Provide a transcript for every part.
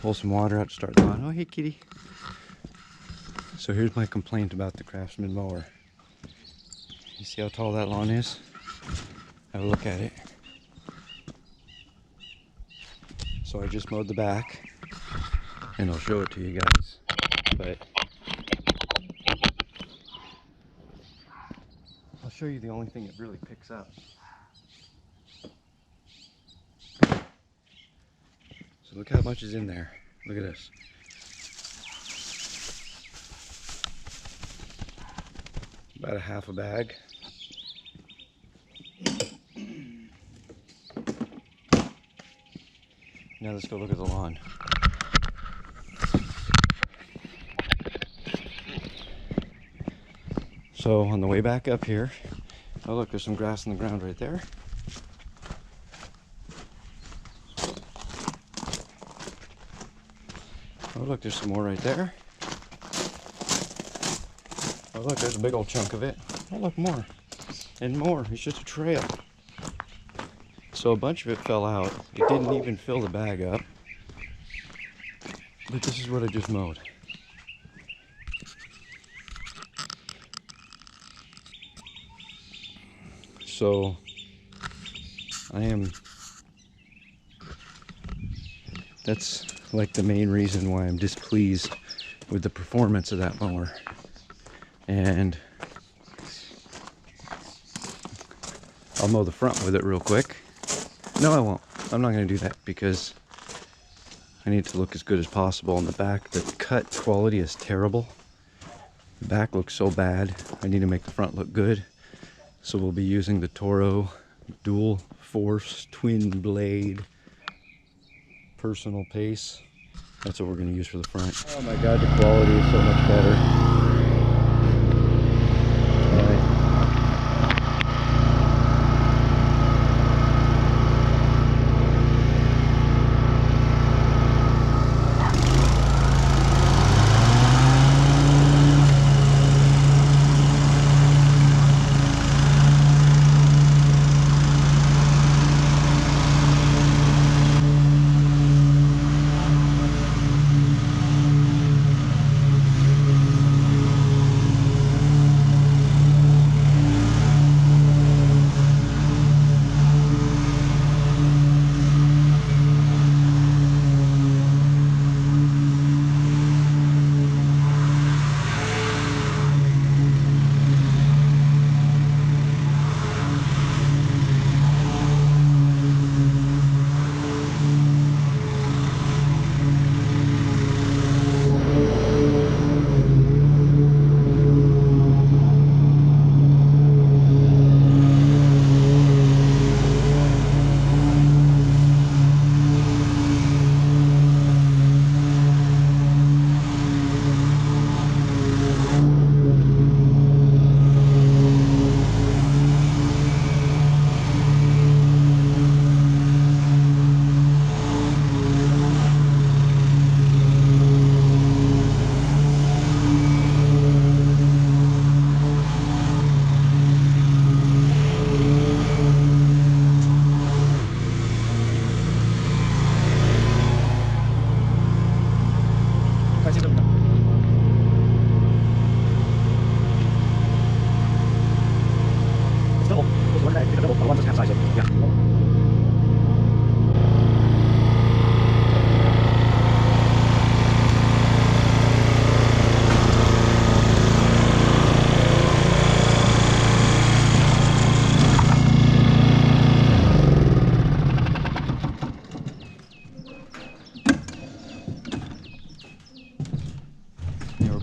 pull some water out to start the lawn. Oh, hey, kitty. So here's my complaint about the Craftsman mower. You see how tall that lawn is? Have a look at it. So I just mowed the back, and I'll show it to you guys. But I'll show you the only thing it really picks up. So look how much is in there. Look at this. About a half a bag. Now let's go look at the lawn. So on the way back up here, oh look, there's some grass in the ground right there. Oh look, there's some more right there. Oh look, there's a big old chunk of it. Oh look, more. And more. It's just a trail. So a bunch of it fell out. It didn't even fill the bag up. But this is what I just mowed. So that's like the main reason why I'm displeased with the performance of that mower. And I'll mow the front with it real quick. No, I won't. I'm not going to do that because I need to look as good as possible. On the back, the cut quality is terrible. The back looks so bad. I need to make the front look good. So we'll be using the Toro dual force twin blade personal pace. That's what we're going to use for the front. Oh my god, the quality is so much better.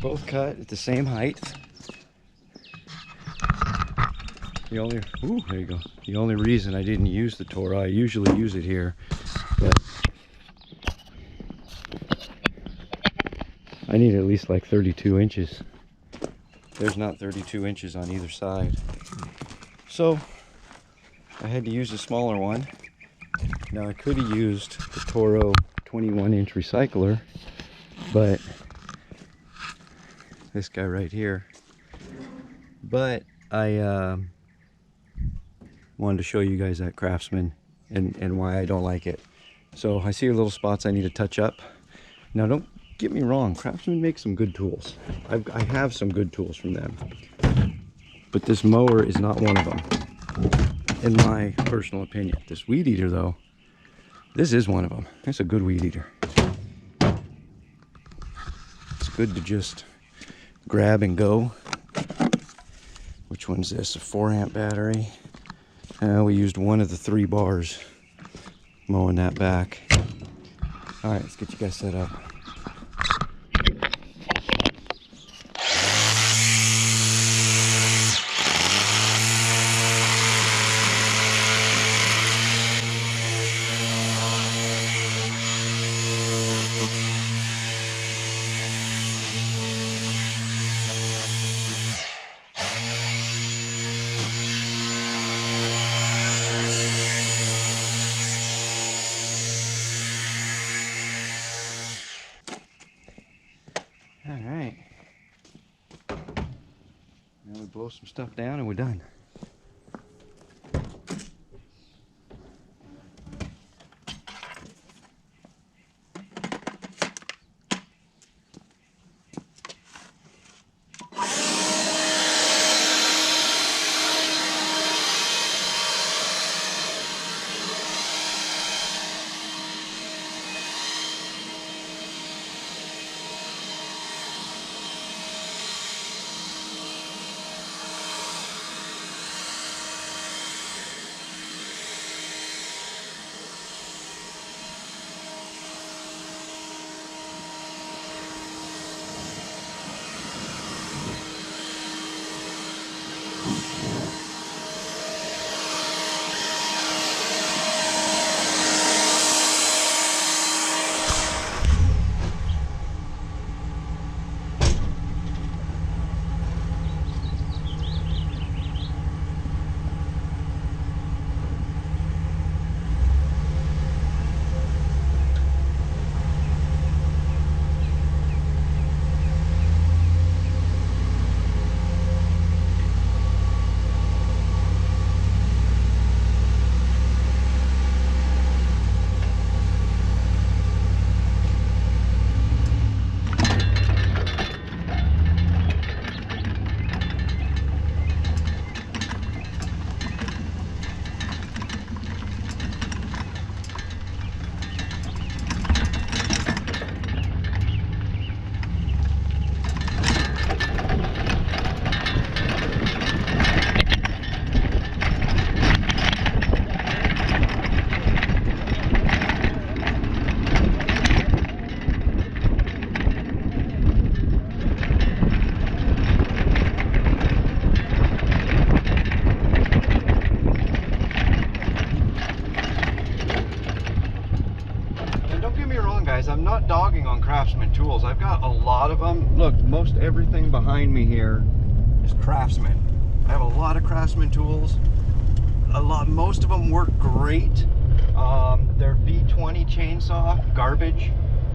Both cut at the same height. The only, there you go. The only reason I didn't use the Toro, I usually use it here, but I need at least like 32 inches. There's not 32 inches on either side. So I had to use a smaller one. Now I could have used the Toro 21-inch recycler, but this guy right here. But I wanted to show you guys that Craftsman and why I don't like it. So I see little spots I need to touch up. Now don't get me wrong, Craftsman makes some good tools. I have some good tools from them. But this mower is not one of them, in my personal opinion. This weed eater though, this is one of them. It's a good weed eater. It's good to just grab and go. Which one's this? A 4-amp battery. We used one of the 3 bars mowing that back. All right, let's get you guys set up. All right. Now we blow some stuff down and we're done. I'm not dogging on Craftsman tools. I've got a lot of them. Look, most everything behind me here is Craftsman. I have a lot of Craftsman tools. Most of them work great. Their V20 chainsaw, garbage.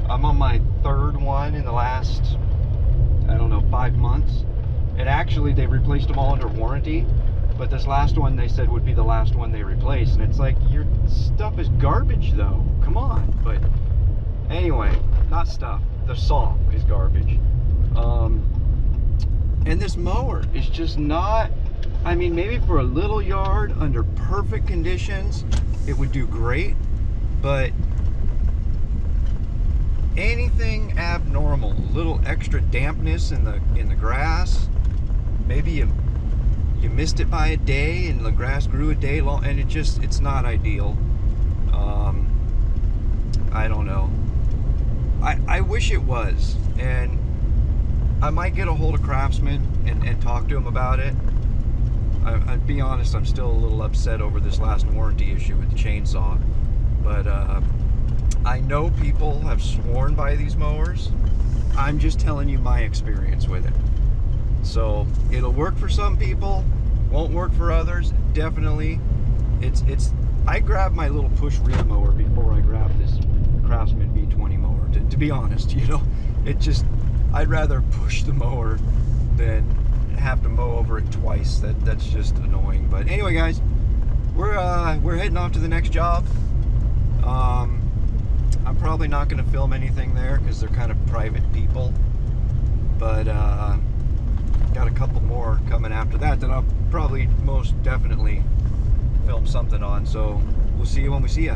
I'm on my 3rd one in the last, I don't know, 5 months. And actually, they replaced them all under warranty. But this last one they said would be the last one they replaced. And it's like, your stuff is garbage though. Come on. But anyway, not stuff. The saw is garbage. And this mower is just not, I mean, maybe for a little yard under perfect conditions, it would do great, but anything abnormal, a little extra dampness in the grass, maybe you missed it by a day and the grass grew a day long, and it's not ideal. I don't know. I wish it was, and I might get a hold of Craftsman and talk to him about it. I'd be honest, I'm still a little upset over this last warranty issue with the chainsaw, but I know people have sworn by these mowers. I'm just telling you my experience with it. So it'll work for some people, won't work for others. Definitely, I grabbed my little push reel mower before I grabbed this Craftsman V20 mower. To be honest, you know, I'd rather push the mower than have to mow over it twice. That's just annoying. But anyway, guys, we're heading off to the next job. I'm probably not going to film anything there because they're kind of private people. But got a couple more coming after that I'll probably most definitely film something on. So we'll see you when we see you.